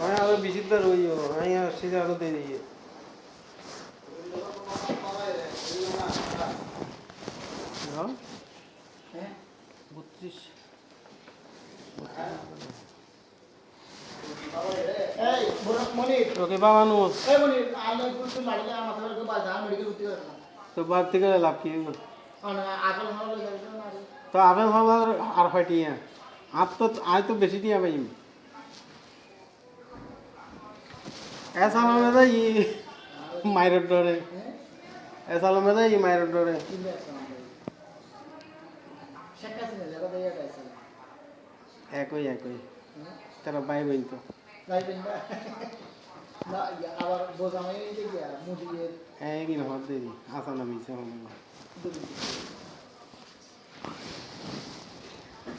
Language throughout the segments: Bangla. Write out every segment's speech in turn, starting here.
আমি আরো বেশি তো রইও আমি আসছি আরো দেরি হ্যাঁ 32 ওকে বাবা নো তো বাদ থেকে লাভ কি তো আপেল হওয়ার আর হয়টিয়া আর তো বেশি টিয়া পাইম এসালমে ই মাইরের ডরে এসালমে ই মাইরের ডরে একই একই তারা ভাই বোন তো আবার বোঝামাই মুদিয়ের একই না হতে দিই আসা না মিছে হবে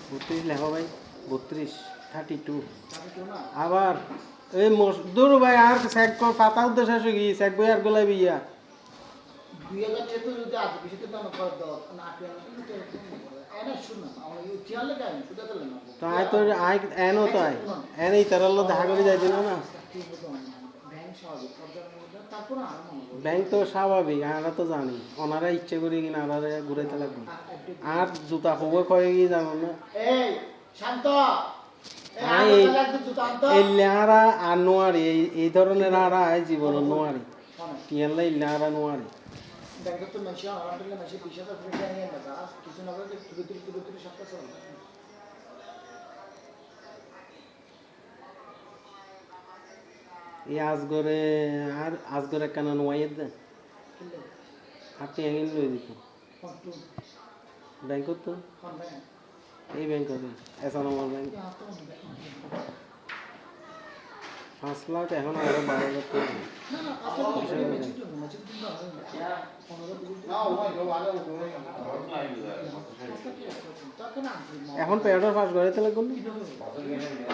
32 লেখো ভাই 32 32 আবার এই দূর ভাই আর চেক কর পাতা উদ্দেশ্য শেষ হয়ে চেক বই আর গোলাই বিয়া 2000 যদি আছে বেশি তো না কর দাও না আপনি এনা শুন আমরা ইউ চিয়ালে গায় সুদা চলে না তো আই তো আই এনো তো আই এনই তারালো দেখা করে যাই দিনা না ব্যাংক তো স্বাভাবিক আমরা তো জানি ওনারা ইচ্ছে করে কিনা আনারা ঘুরাইতে লাগবে আর জুতা হবো কয়ে গিয়ে জানো না এই শান্ত এই লেহারা আর নোয়ারি এই ধরনের আর জীবন নোয়ারি টিয়াল্লা লেহারা নোয়ারি এই আজগরে আর আজগরে কেন নোয়াইয়ের দেন আর টিয়াঙ্গিন লই দিত ব্যাংকত তো এই ব্যাংকত এসানমর ব্যাংক 5 লাখ এখন আরো 12,000 এখন পেয়ারটার ফার্স্ট ঘরে তাহলে কোন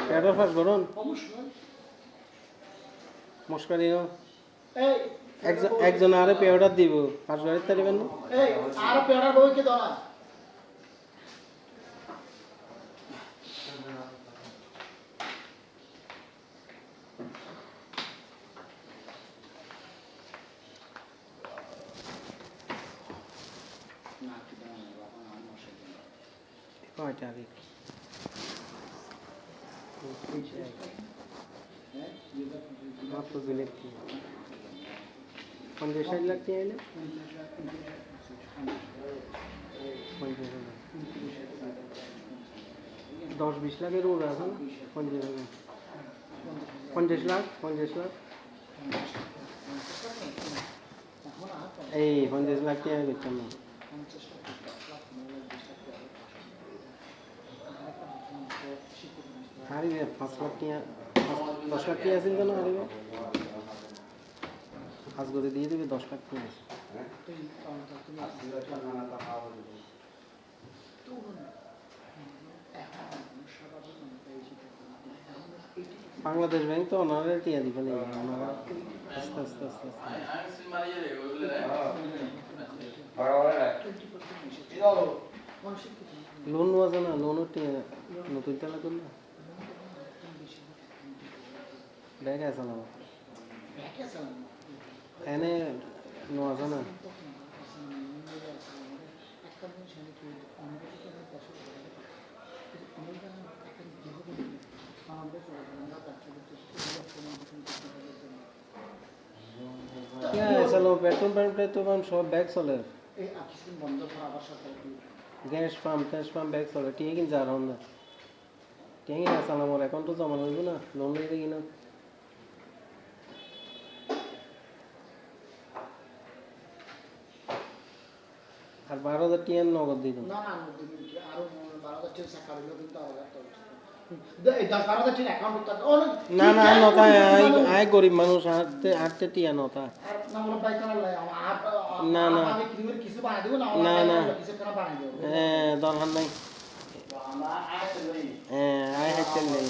পেয়ারটার ফার্স্ট ঘরন মস্কারি একজন আরে পেয়ারটার দিব ফার্স্ট ঘরে তারিবেন না আর পেয়ারটার বই কে দাও না কয় তারিখ মাত্র 2 লাখ 50 লাখ টাকা এলে 10-20 লাখের ওর আছে না 50 লাখ এই 50 লাখ টাকা করছেন না হারি 5 লাখ টাকা 10 লাখ টাকা আছে না হারি আজ করে দিয়ে দেবে 10 লাখ টাকা বাংলাদেশ ব্যাংক তো ওনারা টিয়া দিবে না ওনারা আস্তে আস্তে আস্তে লোন আছে না লোনও টিয়া নতুন চালা করলে ব্যাগ আছে না এনে নো আছে না চলো পেট্রোল পাম্পে তো সব ব্যাগ চলে গ্যাস পাম্প ব্যাগ চলে টিয়ে কিন যা রহন না টিয়ে কিনা চালাম ওর অ্যাকাউন্ট তো জমা হইব না লোন লইতে কিনা আর 12,000 টিয়া নগদ দিত না আরো 12,000 টিয়া টাকা হইলো কিন্তু না না নতা আয় গরিব মানুষ আটতে টিয়া নতা না না না না দরকার নাই আয় হাইতেন নেই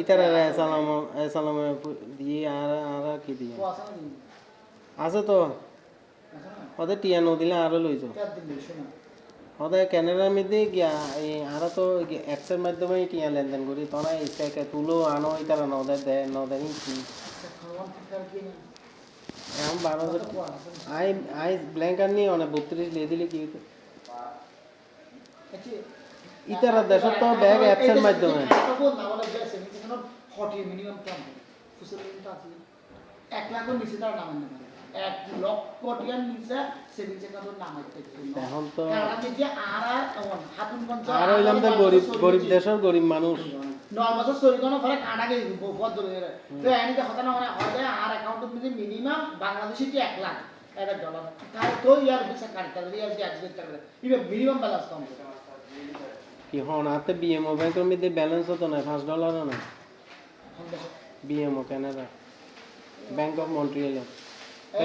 ইতারা সালাম দিয়ে আর কি দিয়ে আছে তো ওদের টিয়া ন দিলে আরো লইছ ওদের ক্যানাডার মধ্যে গিয়া এই আরো তো অ্যাপসের মাধ্যমে টিয়া লেনদেন করি তোরা ইচ্ছাকে তুলো আনো এই তারা নদের দেয় নদের কি এখন 12,000 আই আই ব্ল্যাঙ্কার নিয়ে অনেক 32 লিয়ে দিলে কি হতো ইতারা দেশের তো ব্যাগ অ্যাপসের মাধ্যমে এখন তো আর হইলাম তো গরিব গরিব দেশের গরিব মানুষ 9 বছর চুরি কোনো ফলে কানাকে বহুত দূরে তো এনি তো হতা না মানে হয় আর অ্যাকাউন্টত মধ্যে মিনিমাম বাংলাদেশি কি 1 লাখ $1 তাই তো ইয়ার ভিসা কাটতে ইয়ার যে অ্যাডমিট করতে ইবে মিনিমাম ব্যালেন্স কম কি হন আতে বিএমও ব্যাংকের মধ্যে ব্যালেন্স হতো না $5 না BMO Canada bank of Montreal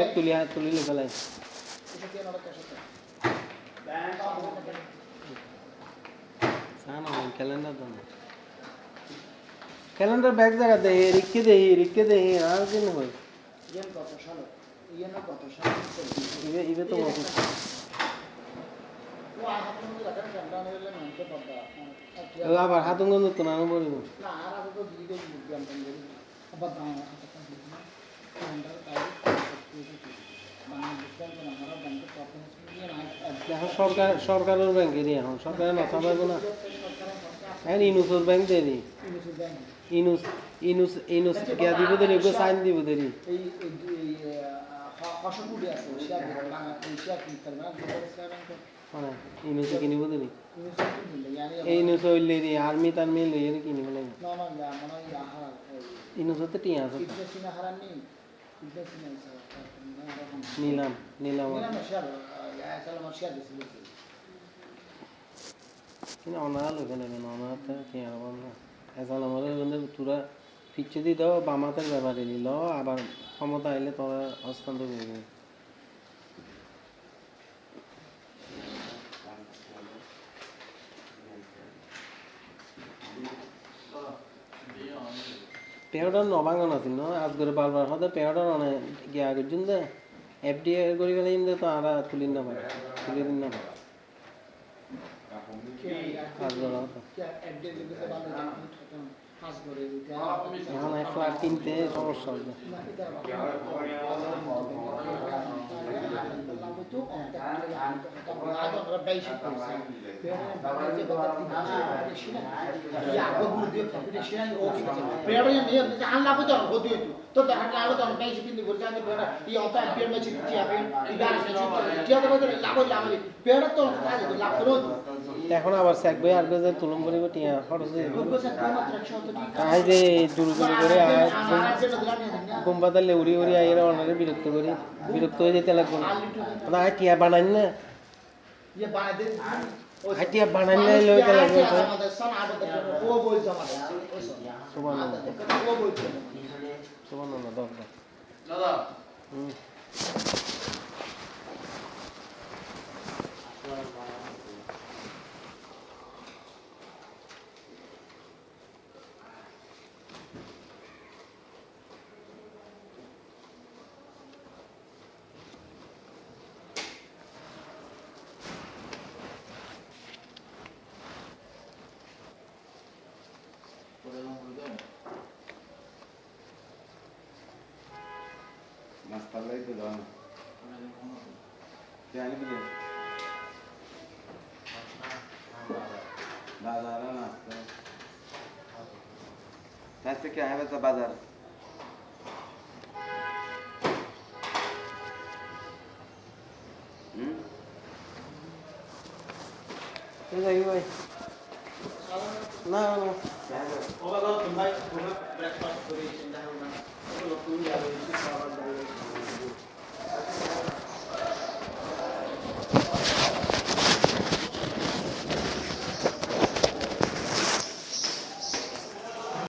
এক তুলি ফেলাই সানা ক্যালেন্ডার দাও ক্যালেন্ডার ব্যাগ জায়গা দেই রিক্কে দেই আর দিন হই ইয়েন কত সাল ইয়েন কত সাল ইবে তো মত ও হাতুন লাগা ক্যামেরা নিলে নামতে পারবা আবার হাতুন গন্ধ তো না বলিব না আর আগে তো দিদি বুঝলাম তুমি আবার দাও হাতে কাজ দিই না ক্যালেন্ডার তাই বাংলাদেশ ব্যাংক না আমরা ব্যাংকে প্রবলেম নিয়ে না এখন সরকারের ব্যাংকে দিয়ে এখন সরকারে না চালাবো না এখন ইনুসুর ব্যাংক দিয়ে দিই ইনুস গিয়া দিব দেরি গো সাইন দিব দেরি এই হসপুরে আছে শিয়া বাংলা শিয়া কি করবে না মানে ইনুসে কিনিব দেরি এই ইনুস হইলে রে আর্মি টার্মি লইয়ে কিনিব লাগে না না না মানে আহা ইনুসতে টিয়া আছে ইবনেসিনা হারানি ইবনেসিনা নিলাম নিলাম শিয়ার সালাম শিয়ার দিছিল কিন্তু অনারা লোকে নেবে না অনারাতে টিয়া হবো না এখন আমাদের তোরা পিছিয়ে দিয়ে দাও বামাতের ব্যাপারে নিল আবার ক্ষমতা আইলে তোরা হস্তান্তর করবে পেয়ারটার নবাঙ্গন আছিল ন আজ করে বারবার হতে পেয়ারটার অনেক গিয়া করছেন দে এফডিএ করি ফেলে দে তো আর তুলি না পারে তুলি দিন না পারে এখন 1 লাখ কিনতে সমস্যা হবে এখন আবার চেক বই আর যে তুলম করিব টিয়া খরচ তাই যে দূর করে আর গোমবাতালে উড়ি আইরা অনারে বিরক্ত হয়ে যেতে লাগবে না টিয়া বানাই না টিয়া বানাই না লইতে লাগবে সুবর্ণ দাদা নাস্তা লাইতে দাও জানি কি बाजार है नाश्ता ऐसे क्या है वैसा बाजार ভাই না ওগুলো তোমরা ব্রেকফাস্ট করে চিন্তা